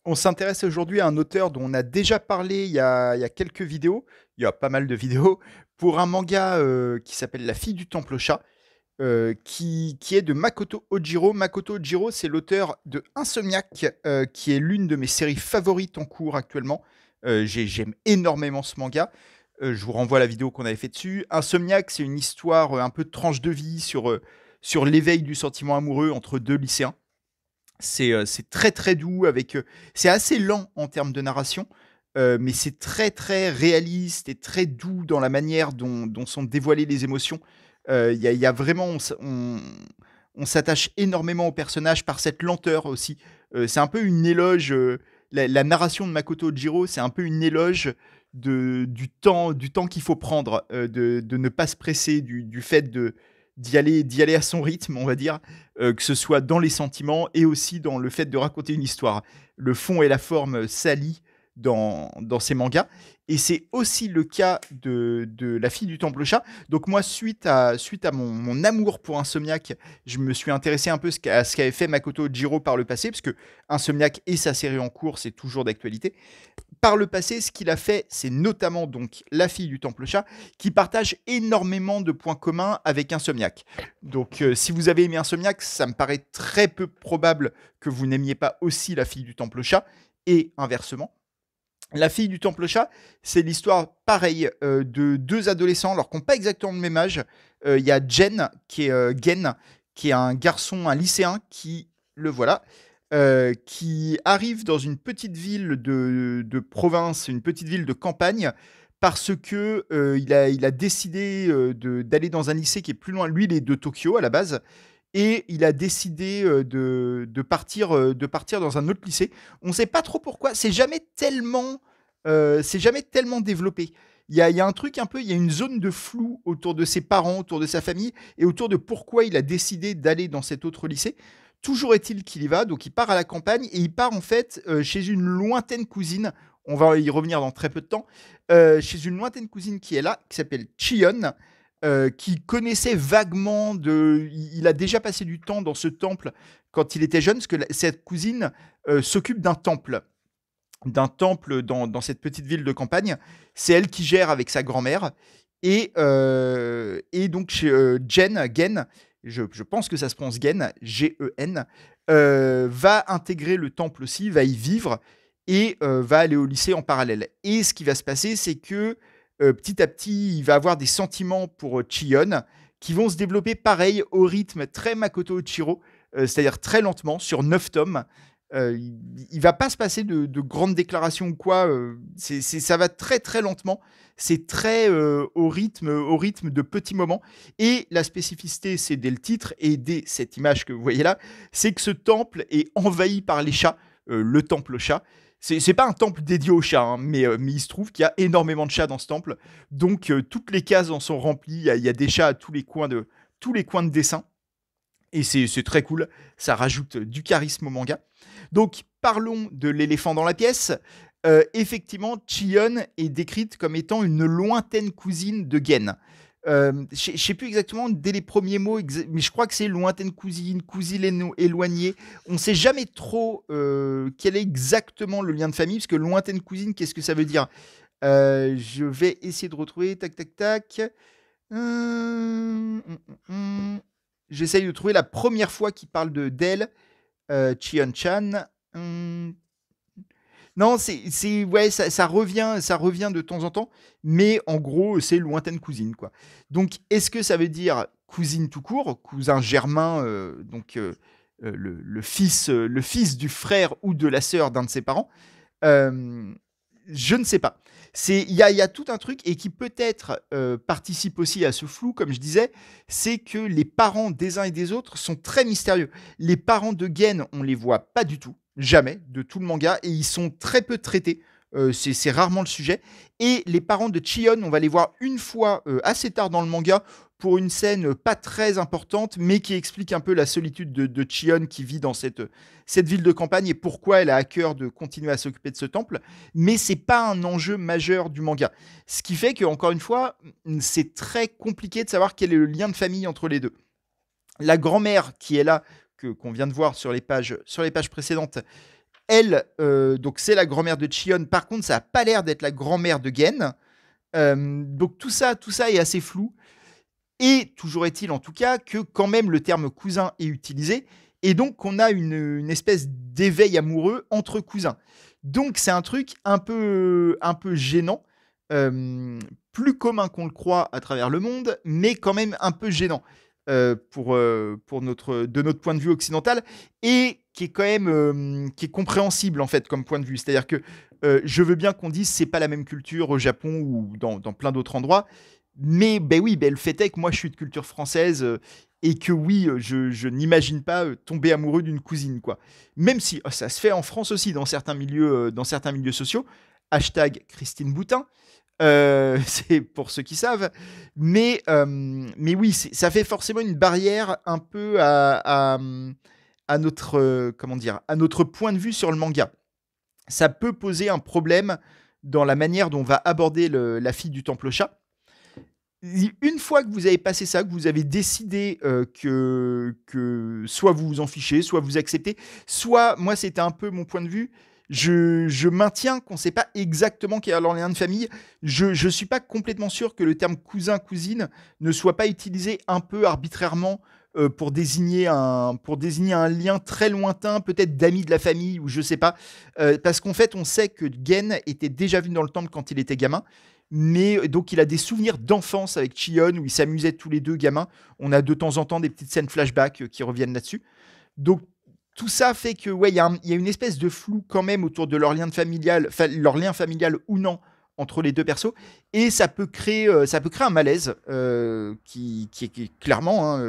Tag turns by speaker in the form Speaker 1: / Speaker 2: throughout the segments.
Speaker 1: On s'intéresse aujourd'hui à un auteur dont on a déjà parlé il y a quelques vidéos, il y a pas mal de vidéos, pour un manga qui s'appelle La fille du temple au chat, qui est de Makoto Ojiro. Makoto Ojiro, c'est l'auteur de Insomniac, qui est l'une de mes séries favorites en cours actuellement. J'aime énormément ce manga. Je vous renvoie à la vidéo qu'on avait fait dessus. Insomniac, c'est une histoire un peu de tranche de vie sur l'éveil du sentiment amoureux entre deux lycéens. C'est très très doux, c'est assez lent en termes de narration, mais c'est très très réaliste et très doux dans la manière dont sont dévoilées les émotions. Il y a vraiment, on s'attache énormément au personnage par cette lenteur aussi. C'est un peu une éloge, la narration de Makoto Ojiro, c'est un peu une éloge du temps qu'il faut prendre, de ne pas se presser, du fait d'y aller à son rythme, on va dire, que ce soit dans les sentiments et aussi dans le fait de raconter une histoire. Le fond et la forme s'allient dans ces mangas. Et c'est aussi le cas de La fille du temple chat. Donc moi, suite à mon amour pour Insomniac, je me suis intéressé un peu à ce qu'avait fait Makoto Ojiro par le passé, parce que Insomniac et sa série en cours, c'est toujours d'actualité. Par le passé, ce qu'il a fait, c'est notamment donc La fille du temple chat, qui partage énormément de points communs avec Insomniac. Donc, si vous avez aimé Insomniac, ça me paraît très peu probable que vous n'aimiez pas aussi La fille du temple chat, et inversement. La fille du temple chat, c'est l'histoire pareille de deux adolescents, alors qu'ils n'ont pas exactement le même âge. Il y a Gen, qui est un garçon, un lycéen, qui, le voilà, qui arrive dans une petite ville de province, une petite ville de campagne, parce que il a décidé d'aller dans un lycée qui est plus loin. Lui, il est de Tokyo à la base. Et il a décidé de partir dans un autre lycée. On ne sait pas trop pourquoi. C'est jamais tellement développé. Il y a un truc un peu, il y a une zone de flou autour de ses parents, autour de sa famille, et autour de pourquoi il a décidé d'aller dans cet autre lycée. Toujours est-il qu'il y va, donc il part à la campagne, et il part en fait chez une lointaine cousine, on va y revenir dans très peu de temps, chez une lointaine cousine qui est là, qui s'appelle Chion, qui connaissait vaguement il a déjà passé du temps dans ce temple quand il était jeune, parce que cette cousine s'occupe d'un temple dans cette petite ville de campagne. C'est elle qui gère avec sa grand-mère. Et donc, chez Gen, je pense que ça se prononce Gen, Gen, va intégrer le temple aussi, va y vivre et va aller au lycée en parallèle. Et ce qui va se passer, c'est que petit à petit, il va avoir des sentiments pour Chion qui vont se développer pareil au rythme très Makoto Uchiro, c'est-à-dire très lentement, sur 9 tomes. Il va pas se passer de grandes déclarations ou quoi. Ça va très très lentement. C'est très au rythme de petits moments. Et la spécificité, c'est dès le titre et dès cette image que vous voyez là, c'est que ce temple est envahi par les chats, le temple chat. C'est pas un temple dédié aux chats, hein, mais il se trouve qu'il y a énormément de chats dans ce temple. Donc toutes les cases en sont remplies. Il y a des chats à tous les coins de dessin. Et c'est très cool. Ça rajoute du charisme au manga. Donc, parlons de l'éléphant dans la pièce. Effectivement, Chion est décrite comme étant une lointaine cousine de Gen. Je ne sais plus exactement dès les premiers mots, mais je crois que c'est lointaine cousine, cousine éloignée. On ne sait jamais trop quel est exactement le lien de famille, parce que lointaine cousine, qu'est-ce que ça veut dire? Je vais essayer de retrouver, tac, tac, tac. J'essaye de trouver la première fois qu'il parle d'elle, Chion-chan. Hum, non, ouais, ça revient de temps en temps, mais en gros, c'est lointaine cousine, quoi. Donc, est-ce que ça veut dire cousine tout court, cousin germain, donc le fils du frère ou de la sœur d'un de ses parents? Euh, je ne sais pas. Il y a tout un truc et qui peut-être participe aussi à ce flou, comme je disais, c'est que les parents des uns et des autres sont très mystérieux. Les parents de Gen, on les voit pas du tout, jamais, de tout le manga, et ils sont très peu traités. C'est rarement le sujet. Et les parents de Chion, on va les voir une fois assez tard dans le manga pour une scène pas très importante, mais qui explique un peu la solitude de Chion qui vit dans cette ville de campagne et pourquoi elle a à cœur de continuer à s'occuper de ce temple. Mais c'est pas un enjeu majeur du manga. Ce qui fait que, encore une fois, c'est très compliqué de savoir quel est le lien de famille entre les deux. La grand-mère qui est là, qu'on vient de voir sur les pages précédentes, elle, donc c'est la grand-mère de Chion. Par contre, ça a pas l'air d'être la grand-mère de Gen. Donc tout ça est assez flou. Et toujours est-il en tout cas que quand même le terme cousin est utilisé et donc qu'on a une espèce d'éveil amoureux entre cousins. Donc c'est un truc un peu gênant, plus commun qu'on le croit à travers le monde, mais quand même un peu gênant de notre point de vue occidental et qui est quand même qui est compréhensible en fait comme point de vue. C'est-à-dire que je veux bien qu'on dise c'est pas la même culture au Japon ou dans plein d'autres endroits, mais ben oui, ben, le fait est que moi je suis de culture française et que oui, je n'imagine pas tomber amoureux d'une cousine, quoi. Même si ça se fait en France aussi dans certains milieux sociaux. Hashtag Christine Boutin. C'est pour ceux qui savent. Mais oui, ça fait forcément une barrière un peu à notre, comment dire, à notre point de vue sur le manga. Ça peut poser un problème dans la manière dont on va aborder la fille du temple chat. Une fois que vous avez passé ça, que vous avez décidé que soit vous vous en fichez, soit vous acceptez, soit, moi c'était un peu mon point de vue, je maintiens qu'on ne sait pas exactement quel est leur lien de famille. Je ne suis pas complètement sûr que le terme cousin-cousine ne soit pas utilisé un peu arbitrairement pour désigner un lien très lointain, peut-être d'amis de la famille, ou je ne sais pas. Parce qu'en fait, on sait que Gen était déjà venu dans le temple quand il était gamin. Mais donc il a des souvenirs d'enfance avec Chion où ils s'amusaient tous les deux gamins. On a de temps en temps des petites scènes flashback qui reviennent là-dessus. Donc tout ça fait que ouais, il y a une espèce de flou quand même autour de leur lien familial ou non entre les deux persos, et ça peut créer un malaise qui est clairement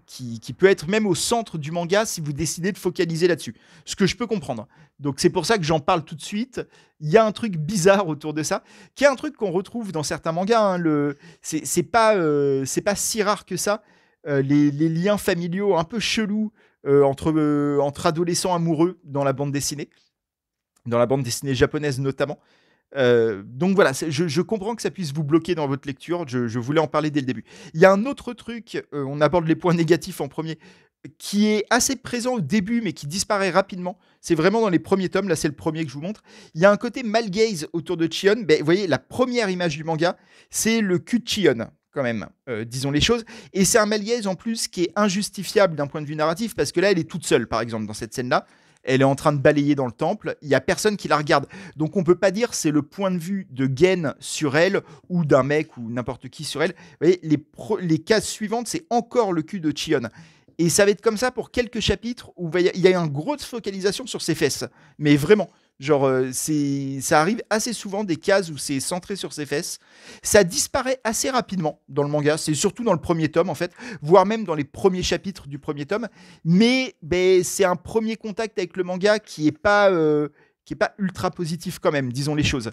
Speaker 1: qui peut être même au centre du manga si vous décidez de focaliser là-dessus. Ce que je peux comprendre. Donc c'est pour ça que j'en parle tout de suite. Il y a un truc bizarre autour de ça, qui est un truc qu'on retrouve dans certains mangas. Hein. C'est pas si rare que ça. Les liens familiaux un peu chelous entre adolescents amoureux dans la bande dessinée japonaise notamment. Donc voilà, je comprends que ça puisse vous bloquer dans votre lecture, je voulais en parler dès le début. Il y a un autre truc, on aborde les points négatifs en premier, qui est assez présent au début mais qui disparaît rapidement. C'est vraiment dans les premiers tomes, là c'est le premier que je vous montre. Il y a un côté malgaze autour de Chion. Vous voyez, la première image du manga, c'est le cul de Chion quand même, disons les choses. Et c'est un malgaze en plus qui est injustifiable d'un point de vue narratif, parce que là elle est toute seule par exemple dans cette scène-là. Elle est en train de balayer dans le temple. Il n'y a personne qui la regarde. Donc on ne peut pas dire c'est le point de vue de Gen sur elle ou d'un mec ou n'importe qui sur elle. Vous voyez, les cases suivantes, c'est encore le cul de Chion. Et ça va être comme ça pour quelques chapitres où il y a une grosse focalisation sur ses fesses. Mais vraiment, genre, ça arrive assez souvent des cases où c'est centré sur ses fesses. Ça disparaît assez rapidement dans le manga. C'est surtout dans le premier tome, en fait, voire même dans les premiers chapitres du premier tome. Mais c'est un premier contact avec le manga qui est pas ultra positif quand même, disons les choses.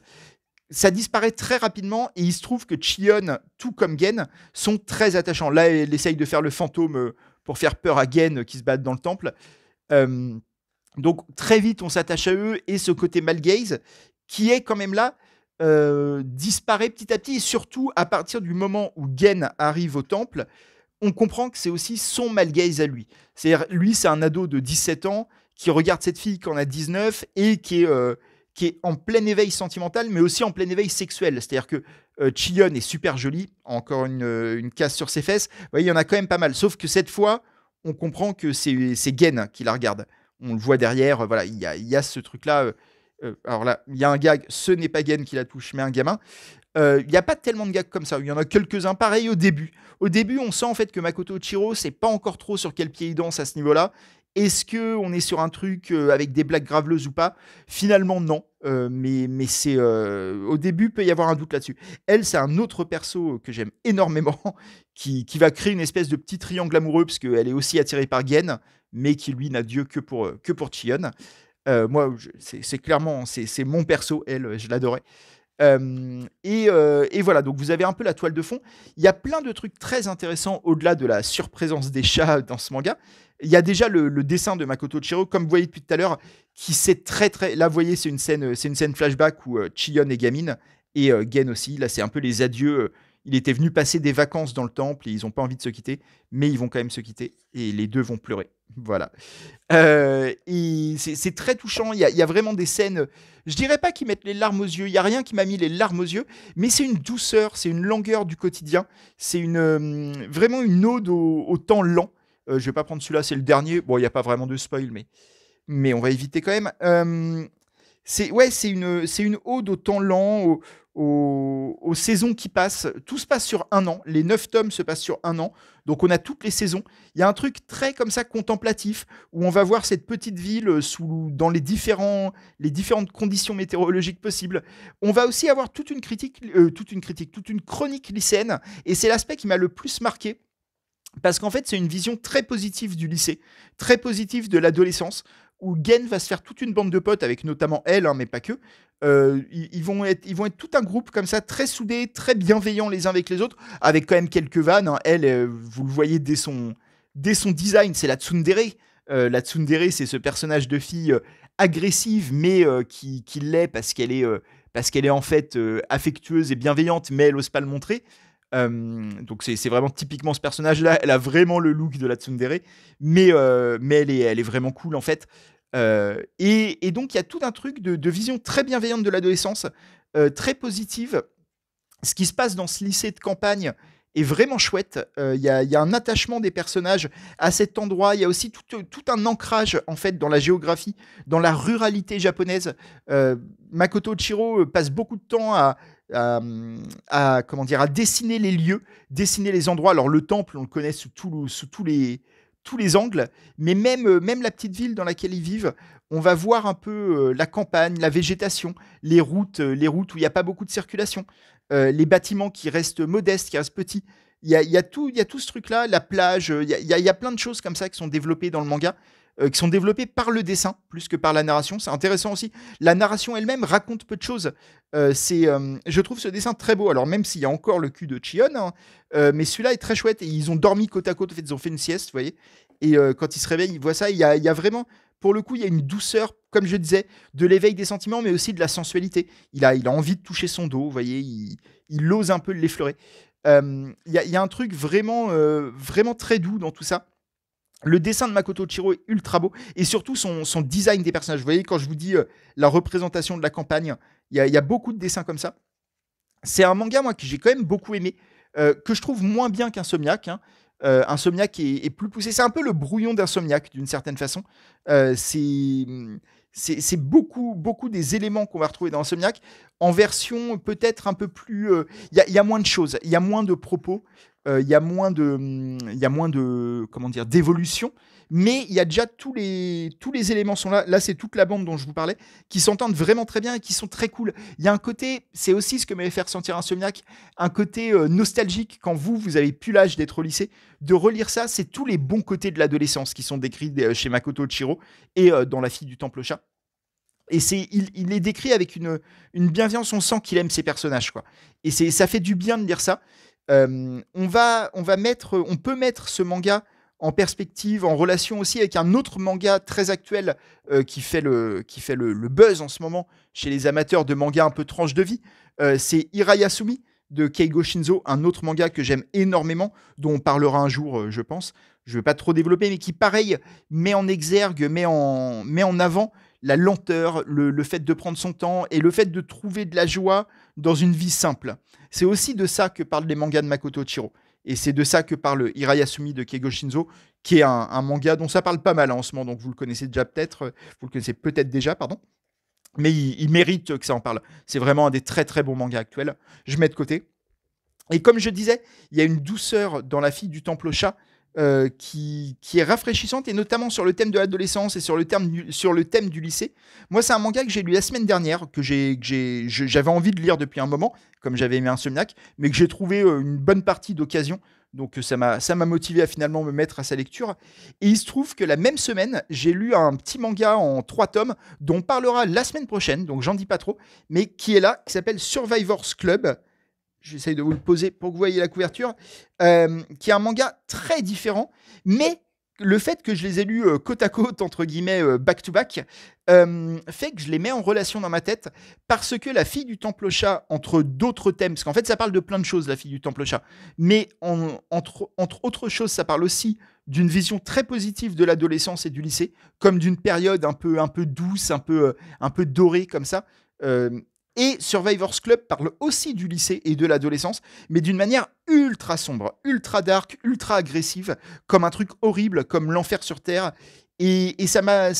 Speaker 1: Ça disparaît très rapidement et il se trouve que Chion, tout comme Gen, sont très attachants. Là, elle essaye de faire le fantôme pour faire peur à Gen qui se bat dans le temple. Donc très vite, on s'attache à eux, et ce côté malgaze, qui est quand même là, disparaît petit à petit, et surtout à partir du moment où Gen arrive au temple, on comprend que c'est aussi son malgaze à lui. C'est-à-dire, lui, c'est un ado de 17 ans qui regarde cette fille qui en a 19 et qui est en plein éveil sentimental, mais aussi en plein éveil sexuel. C'est-à-dire que Chion est super jolie, encore une casse sur ses fesses. Ouais, il y en a quand même pas mal. Sauf que cette fois, on comprend que c'est Gen qui la regarde. On le voit derrière, voilà, il y a ce truc-là. Alors là, il y a un gag, ce n'est pas Gen qui la touche, mais un gamin. Il n'y a pas tellement de gags comme ça. Il y en a quelques-uns pareils au début. Au début, on sent en fait que Makoto Oshiro, c'est pas encore trop sur quel pied il danse à ce niveau-là. Est-ce qu'on est sur un truc avec des blagues graveleuses ou pas? Finalement, non. Mais c'est au début, peut y avoir un doute là-dessus. Elle, c'est un autre perso que j'aime énormément, qui va créer une espèce de petit triangle amoureux, parce qu'elle est aussi attirée par Gen, mais qui, lui, n'a Dieu que pour Chion. Moi, c'est clairement, c'est mon perso, elle, je l'adorais. Et voilà, donc vous avez un peu la toile de fond. Il y a plein de trucs très intéressants au-delà de la surprésence des chats dans ce manga. Il y a déjà le dessin de Makoto Oshiro, comme vous voyez depuis tout à l'heure, qui s'est très très. Là, vous voyez, c'est une scène flashback où Chion est gamine et Gen aussi. Là, c'est un peu les adieux. Il était venu passer des vacances dans le temple et ils n'ont pas envie de se quitter, mais ils vont quand même se quitter et les deux vont pleurer. Voilà. Et c'est très touchant. Il y a vraiment des scènes. Je dirais pas qu'ils mettent les larmes aux yeux. Il y a rien qui m'a mis les larmes aux yeux, mais c'est une douceur, c'est une langueur du quotidien. C'est vraiment une ode au temps lent. Je vais pas prendre celui-là, c'est le dernier. Bon, il y a pas vraiment de spoil, mais on va éviter quand même. C'est une ode au temps lent, aux saisons qui passent. Tout se passe sur un an. Les 9 tomes se passent sur un an. Donc on a toutes les saisons. Il y a un truc très comme ça contemplatif où on va voir cette petite ville dans les différentes conditions météorologiques possibles. On va aussi avoir toute une chronique lycéenne. Et c'est l'aspect qui m'a le plus marqué. Parce qu'en fait, c'est une vision très positive du lycée, très positive de l'adolescence, où Gen va se faire toute une bande de potes, avec notamment elle, hein, mais pas que. Ils vont être tout un groupe comme ça, très soudés, très bienveillants les uns avec les autres, avec quand même quelques vannes. Hein. Elle, vous le voyez dès son design, c'est la tsundere. La tsundere, c'est ce personnage de fille agressive, mais qui l'est parce qu'elle est en fait affectueuse et bienveillante, mais elle n'ose pas le montrer. Donc c'est vraiment typiquement ce personnage-là. Elle a vraiment le look de la tsundere, mais elle est vraiment cool en fait. Et donc il y a tout un truc de vision très bienveillante de l'adolescence, très positive. Ce qui se passe dans ce lycée de campagne est vraiment chouette. Il y a un attachement des personnages à cet endroit. Il y a aussi tout un ancrage en fait dans la géographie, dans la ruralité japonaise. Makoto Oshiro passe beaucoup de temps comment dire, à dessiner les lieux, dessiner les endroits. Alors le temple, on le connaît sous tous les angles, mais même la petite ville dans laquelle ils vivent, on va voir un peu la campagne, la végétation, les routes où il n'y a pas beaucoup de circulation, les bâtiments qui restent modestes, qui restent petits. Il y a tout ce truc-là, la plage, il y a plein de choses comme ça qui sont développées dans le manga, qui sont développées par le dessin plus que par la narration. C'est intéressant aussi. La narration elle-même raconte peu de choses. Je trouve ce dessin très beau. Alors même s'il y a encore le cul de Chion, hein, mais celui-là est très chouette et ils ont dormi côte à côte. En fait, ils ont fait une sieste, vous voyez. Et quand ils se réveillent, ils voient ça. Il y a vraiment, pour le coup, il y a une douceur, comme je disais, de l'éveil des sentiments, mais aussi de la sensualité. Il a envie de toucher son dos, vous voyez. Il ose un peu l'effleurer. Il y a un truc vraiment très doux dans tout ça. Le dessin de Makoto Oshiro est ultra beau et surtout son design des personnages. Vous voyez, quand je vous dis la représentation de la campagne, il y a beaucoup de dessins comme ça. C'est un manga, moi, que j'ai quand même beaucoup aimé, que je trouve moins bien qu'Insomniac. Hein. Insomniac est plus poussé. C'est un peu le brouillon d'Insomniac, d'une certaine façon. C'est beaucoup des éléments qu'on va retrouver dans Insomniac en version peut-être un peu plus. Il y a moins de choses, il y a moins de propos, il y a moins de comment dire, d'évolution, mais il y a déjà tous les éléments sont là. Là, c'est toute la bande dont je vous parlais qui s'entendent vraiment très bien et qui sont très cool. Il y a un côté, c'est aussi ce que m'avait fait ressentir Insomniac, un côté nostalgique quand vous avez plus l'âge d'être au lycée, de relire ça. C'est tous les bons côtés de l'adolescence qui sont décrits chez Makoto Oshiro et dans La fille du temple chat. Et il est décrit avec une bienveillance, on sent qu'il aime ses personnages, quoi. Et ça fait du bien de lire ça. On peut mettre ce manga en perspective, en relation aussi avec un autre manga très actuel qui fait le buzz en ce moment chez les amateurs de manga un peu tranche de vie. C'est Hirayasumi de Keigo Shinzo, un autre manga que j'aime énormément, dont on parlera un jour, je pense. Je ne vais pas trop développer, mais qui, pareil, met en exergue, met en avant la lenteur, le fait de prendre son temps et le fait de trouver de la joie dans une vie simple. C'est aussi de ça que parlent les mangas de Makoto Oshiro. Et c'est de ça que parle Hirayasumi de Keigo Shinzo, qui est un manga dont ça parle pas mal en ce moment. Donc vous le connaissez déjà peut-être, vous le connaissez peut-être déjà, pardon. Mais il mérite que ça en parle. C'est vraiment un des très très bons mangas actuels. Je mets de côté. Et comme je disais, il y a une douceur dans La fille du temple au chat qui est rafraîchissante, et notamment sur le thème de l'adolescence et sur le thème du lycée. Moi, c'est un manga que j'ai lu la semaine dernière, j'avais envie de lire depuis un moment, comme j'avais aimé Insomniac, mais que j'ai trouvé une bonne partie d'occasion. Donc ça m'a motivé à finalement me mettre à sa lecture. Et il se trouve que la même semaine, j'ai lu un petit manga en 3 tomes, dont on parlera la semaine prochaine, donc j'en dis pas trop, mais qui est là, qui s'appelle Survivors Club. J'essaye de vous le poser pour que vous voyez la couverture, qui est un manga très différent, mais le fait que je les ai lus côte à côte, entre guillemets, back to back, fait que je les mets en relation dans ma tête parce que La fille du temple au chat, entre d'autres thèmes, parce qu'en fait ça parle de plein de choses, La fille du temple au chat, mais entre autres choses, ça parle aussi d'une vision très positive de l'adolescence et du lycée, comme d'une période un peu douce, un peu dorée comme ça. Euh, et Survivor's Club parle aussi du lycée et de l'adolescence, mais d'une manière ultra sombre, ultra dark, ultra agressive, comme un truc horrible, comme l'enfer sur Terre. Et ça m'a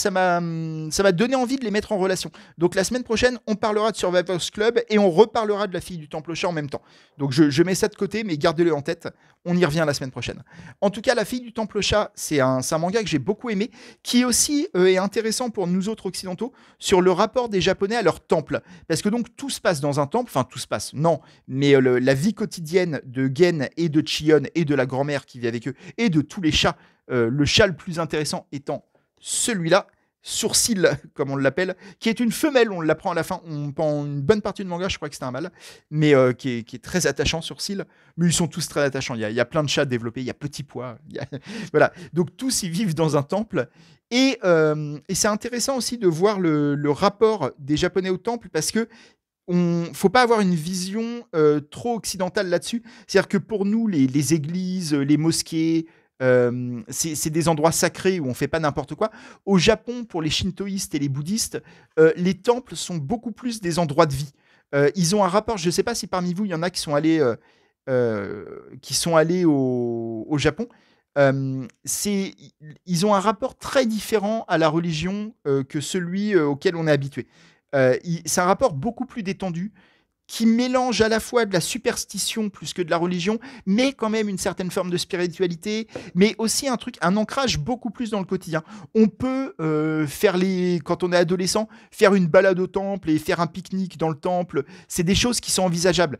Speaker 1: donné envie de les mettre en relation. Donc la semaine prochaine, on parlera de Survivor's Club et on reparlera de La fille du temple au chat en même temps. Donc je mets ça de côté, mais gardez-le en tête. On y revient la semaine prochaine. En tout cas, La fille du temple au chat, c'est un manga que j'ai beaucoup aimé, qui aussi est intéressant pour nous autres occidentaux sur le rapport des Japonais à leur temple. Parce que donc tout se passe dans un temple, enfin tout se passe, non, mais la vie quotidienne de Gen et de Chion et de la grand-mère qui vit avec eux et de tous les chats, le chat le plus intéressant étant celui-là, Sourcil, comme on l'appelle, qui est une femelle, on l'apprend à la fin, pendant une bonne partie du manga, je crois que c'était un mâle, mais qui est très attachant, Sourcil, mais ils sont tous très attachants, il y a plein de chats développés, il y a Petit Pois, voilà, donc tous ils vivent dans un temple, et c'est intéressant aussi de voir le rapport des Japonais au temple, parce que faut pas avoir une vision trop occidentale là-dessus. C'est-à-dire que pour nous, les églises, les mosquées, c'est des endroits sacrés où on fait pas n'importe quoi. Au Japon, pour les shintoïstes et les bouddhistes, les temples sont beaucoup plus des endroits de vie. Ils ont un rapport, je ne sais pas si parmi vous, il y en a qui sont allés au Japon. Ils ont un rapport très différent à la religion que celui auquel on est habitué. C'est un rapport beaucoup plus détendu qui mélange à la fois de la superstition plus que de la religion, mais quand même une certaine forme de spiritualité, mais aussi un ancrage beaucoup plus dans le quotidien. On peut quand on est adolescent, faire une balade au temple et faire un pique-nique dans le temple. C'est des choses qui sont envisageables.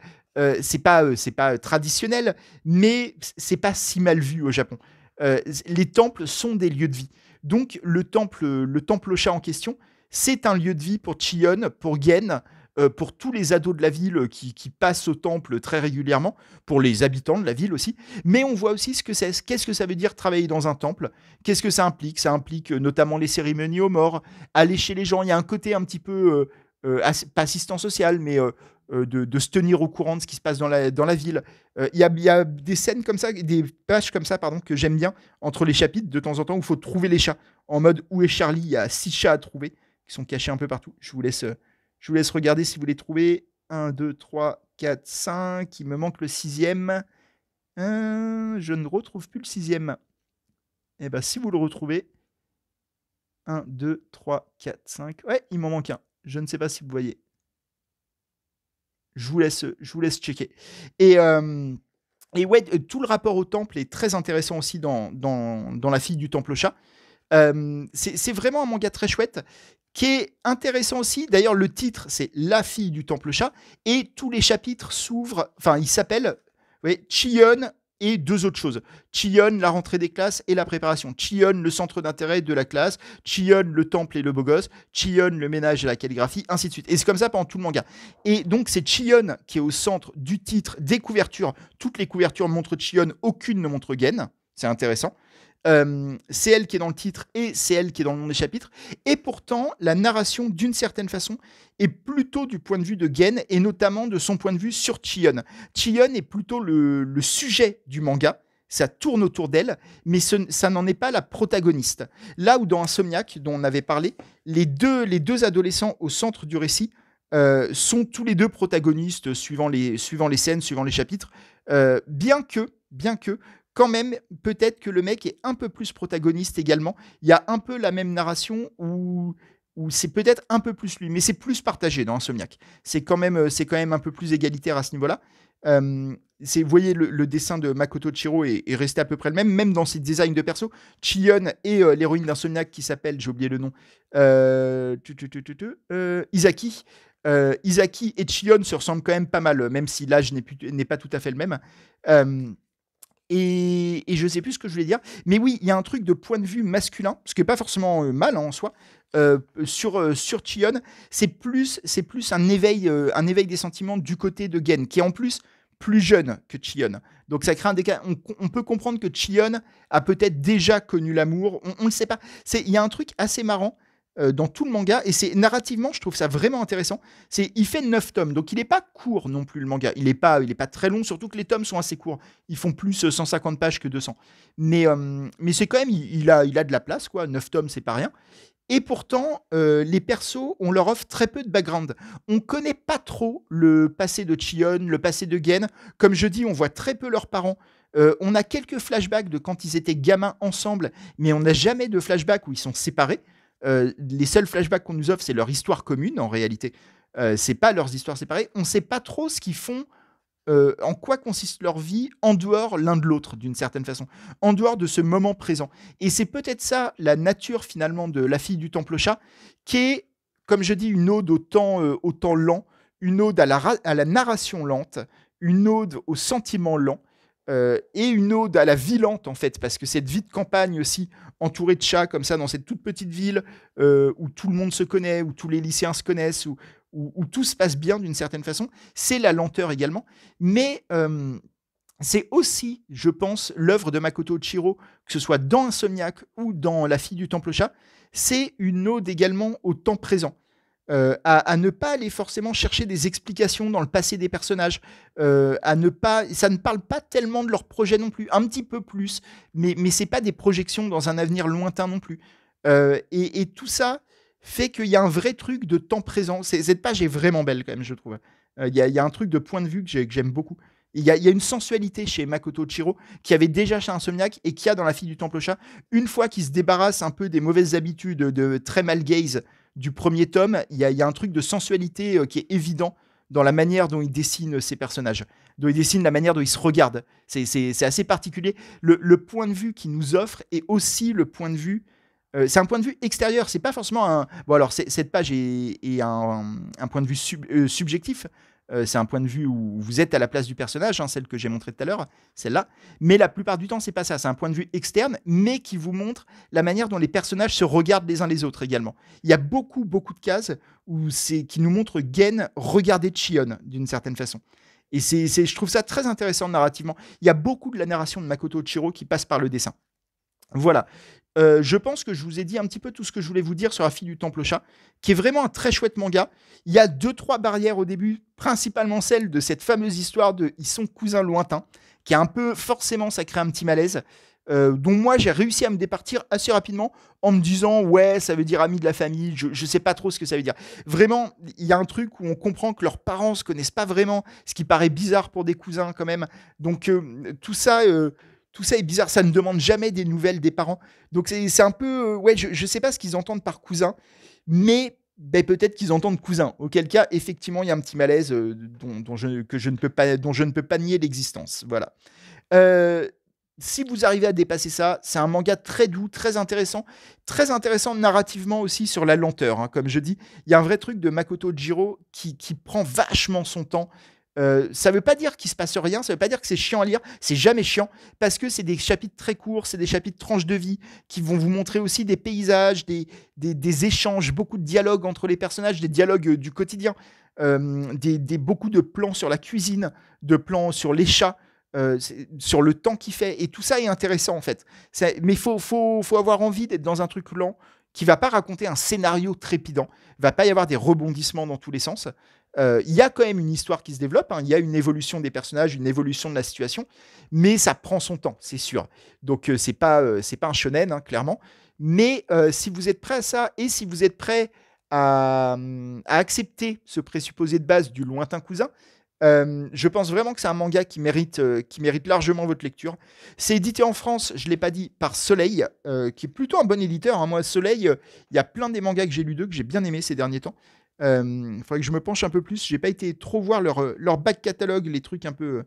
Speaker 1: C'est pas traditionnel, mais c'est pas si mal vu au Japon. Les temples sont des lieux de vie. Donc le temple au chat en question, c'est un lieu de vie pour Chion, pour Gen, pour tous les ados de la ville qui passent au temple très régulièrement, pour les habitants de la ville aussi. Mais on voit aussi qu'est-ce que ça veut dire travailler dans un temple, qu'est-ce que ça implique. Ça implique notamment les cérémonies aux morts, aller chez les gens. Il y a un côté un petit peu, pas assistant social, mais de se tenir au courant de ce qui se passe dans la ville. Il y a des scènes comme ça, des pages comme ça, pardon, que j'aime bien, entre les chapitres, de temps en temps, où il faut trouver les chats. En mode, où est Charlie? Il y a 6 chats à trouver, qui sont cachés un peu partout. Je vous laisse regarder si vous les trouvez. 1, 2, 3, 4, 5. Il me manque le sixième. Je ne retrouve plus le sixième. Eh bien, si vous le retrouvez. 1, 2, 3, 4, 5. Ouais, il m'en manque un. Je ne sais pas si vous voyez. Je vous laisse checker. Et ouais, tout le rapport au temple est très intéressant aussi dans La fille du temple au chat. C'est vraiment un manga très chouette qui est intéressant aussi. D'ailleurs, le titre, c'est La fille du temple chat, et tous les chapitres s'ouvrent, enfin, ils s'appellent Chion et deux autres choses. Chion, la rentrée des classes et la préparation. Chion, le centre d'intérêt de la classe. Chion, le temple et le beau gosse. Chion, le ménage et la calligraphie, ainsi de suite. Et c'est comme ça pendant tout le manga. Et donc, c'est Chion qui est au centre du titre, des couvertures. Toutes les couvertures montrent Chion, aucune ne montre Gen. C'est intéressant. C'est elle qui est dans le titre et c'est elle qui est dans le nom des chapitres. Et pourtant, la narration, d'une certaine façon, est plutôt du point de vue de Gen et notamment de son point de vue sur Chion. Chion est plutôt le sujet du manga. Ça tourne autour d'elle, mais ça n'en est pas la protagoniste. Là où dans Insomniac, dont on avait parlé, les deux adolescents au centre du récit sont tous les deux protagonistes suivant les scènes, suivant les chapitres, bien que quand même, peut-être que le mec est un peu plus protagoniste également. Il y a un peu la même narration où c'est peut-être un peu plus lui, mais c'est plus partagé dans Insomniac. C'est quand même un peu plus égalitaire à ce niveau-là. Vous voyez, le dessin de Makoto Chihiro est resté à peu près le même dans ses designs de perso. Chion et l'héroïne d'Insomniac qui s'appelle, j'ai oublié le nom, Izaki. Izaki et Chion se ressemblent quand même pas mal, même si l'âge n'est pas tout à fait le même. Et je sais plus ce que je voulais dire, mais oui, il y a un truc de point de vue masculin, ce qui n'est pas forcément mal en soi, sur Chion. C'est plus un éveil des sentiments du côté de Gen, qui est en plus plus jeune que Chion. Donc ça crée un décalage. On peut comprendre que Chion a peut-être déjà connu l'amour. On ne le sait pas. Il y a un truc assez marrant dans tout le manga, et c'est narrativement, je trouve ça vraiment intéressant. Il fait 9 tomes, donc il n'est pas court non plus le manga. Il est pas très long, surtout que les tomes sont assez courts. Ils font plus 150 pages que 200. Mais c'est quand même, il a de la place, quoi. 9 tomes, c'est pas rien. Et pourtant, les persos, on leur offre très peu de background. On connaît pas trop le passé de Chion, le passé de Gen. Comme je dis, on voit très peu leurs parents. On a quelques flashbacks de quand ils étaient gamins ensemble, mais on n'a jamais de flashbacks où ils sont séparés. Les seuls flashbacks qu'on nous offre, c'est leur histoire commune, en réalité. C'est pas leurs histoires séparées. On sait pas trop ce qu'ils font, en quoi consiste leur vie en dehors l'un de l'autre, d'une certaine façon, en dehors de ce moment présent. Et c'est peut-être ça, la nature finalement de La fille du temple au chat, qui est, comme je dis, une ode au temps lent, une ode à la narration lente, une ode au sentiment lent, et une ode à la vie lente, en fait, parce que cette vie de campagne aussi, entourée de chats, comme ça, dans cette toute petite ville, où tout le monde se connaît, où tous les lycéens se connaissent, où tout se passe bien d'une certaine façon, c'est la lenteur également. Mais c'est aussi, je pense, l'œuvre de Makoto Oshiro, que ce soit dans Insomniac ou dans La fille du temple au chat, c'est une ode également au temps présent. À ne pas aller forcément chercher des explications dans le passé des personnages, ça ne parle pas tellement de leur projet non plus, un petit peu plus, mais c'est pas des projections dans un avenir lointain non plus. Et tout ça fait qu'il y a un vrai truc de temps présent. Cette page est vraiment belle quand même, je trouve. Il y a un truc de point de vue que j'aime beaucoup. Il y a une sensualité chez Makoto Oshiro qui avait déjà chez Insomniac et qui a dans La fille du temple au chat. Une fois qu'il se débarrasse un peu des mauvaises habitudes de très mal gaze du premier tome, il y a un truc de sensualité qui est évident dans la manière dont il dessine ses personnages, dont il dessine la manière dont il se regarde. C'est assez particulier. Le point de vue qu'il nous offre est aussi le point de vue. C'est un point de vue extérieur. C'est pas forcément un. Bon, alors, cette page est un point de vue subjectif. C'est un point de vue où vous êtes à la place du personnage, hein, celle que j'ai montrée tout à l'heure, celle-là. Mais la plupart du temps, c'est pas ça. C'est un point de vue externe, mais qui vous montre la manière dont les personnages se regardent les uns les autres également. Il y a beaucoup de cases qui nous montrent Gen regarder Chion d'une certaine façon. Et je trouve ça très intéressant narrativement. Il y a beaucoup de la narration de Makoto Oshiro qui passe par le dessin. Voilà. Je pense que je vous ai dit un petit peu tout ce que je voulais vous dire sur La fille du temple au chat, qui est vraiment un très chouette manga. Il y a 2-3 barrières au début, principalement celle de cette fameuse histoire de ils sont cousins lointains, qui est un peu, forcément, ça crée un petit malaise, dont moi j'ai réussi à me départir assez rapidement en me disant ouais, ça veut dire amis de la famille, je sais pas trop ce que ça veut dire. Vraiment, il y a un truc où on comprend que leurs parents se connaissent pas vraiment, ce qui paraît bizarre pour des cousins quand même. Donc tout ça est bizarre, ça ne demande jamais des nouvelles des parents. Donc c'est un peu... ouais, je sais pas ce qu'ils entendent par cousin, mais peut-être qu'ils entendent cousin. Auquel cas, effectivement, il y a un petit malaise dont je ne peux pas nier l'existence. Voilà. Si vous arrivez à dépasser ça, c'est un manga très doux, très intéressant narrativement aussi sur la lenteur. Hein, comme je dis, il y a un vrai truc de Makoto Oshiro qui prend vachement son temps. Ça veut pas dire qu'il se passe rien, ça veut pas dire que c'est chiant à lire, c'est jamais chiant, parce que c'est des chapitres très courts, c'est des chapitres tranches de vie qui vont vous montrer aussi des paysages, des échanges, beaucoup de dialogues entre les personnages, des dialogues du quotidien, beaucoup de plans sur la cuisine, de plans sur les chats, sur le temps qu'il fait, et tout ça est intéressant en fait. Mais faut avoir envie d'être dans un truc lent qui va pas raconter un scénario trépidant, va pas y avoir des rebondissements dans tous les sens. Il y a quand même une histoire qui se développe, hein, il y a une évolution des personnages, une évolution de la situation, mais ça prend son temps, c'est sûr. Donc c'est pas un shonen, hein, clairement. Mais si vous êtes prêt à ça, et si vous êtes prêt à accepter ce présupposé de base du lointain cousin, je pense vraiment que c'est un manga qui mérite largement votre lecture. C'est édité en France, je ne l'ai pas dit, par Soleil, qui est plutôt un bon éditeur. Hein. Moi, Soleil, il y a plein des mangas que j'ai lus d'eux, que j'ai bien aimé ces derniers temps. Il faudrait que je me penche un peu plus. J'ai pas été trop voir leur back catalogue, les trucs un peu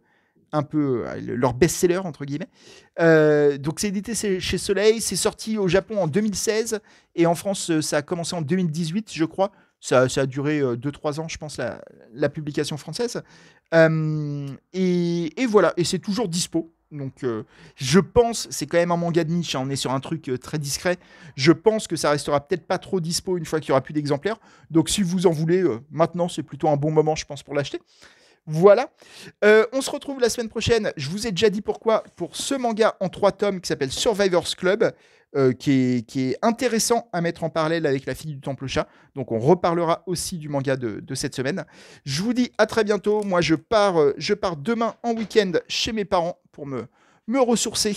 Speaker 1: leur best-seller entre guillemets. Donc c'est édité chez Soleil, c'est sorti au Japon en 2016 et en France ça a commencé en 2018 je crois. Ça a duré 2-3 ans je pense la publication française. Et voilà, et c'est toujours dispo. Donc je pense, c'est quand même un manga de niche, hein, on est sur un truc très discret. Je pense que ça restera peut-être pas trop dispo une fois qu'il y aura plus d'exemplaires. Donc si vous en voulez, maintenant c'est plutôt un bon moment je pense pour l'acheter. Voilà. On se retrouve la semaine prochaine. Je vous ai déjà dit pourquoi. Pour ce manga en 3 tomes qui s'appelle Survivors Club, qui est intéressant à mettre en parallèle avec La fille du temple au chat. Donc on reparlera aussi du manga de cette semaine. Je vous dis à très bientôt. Moi je pars demain en week-end chez mes parents pour me ressourcer.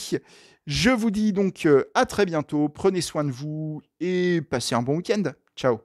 Speaker 1: Je vous dis donc à très bientôt. Prenez soin de vous et passez un bon week-end. Ciao.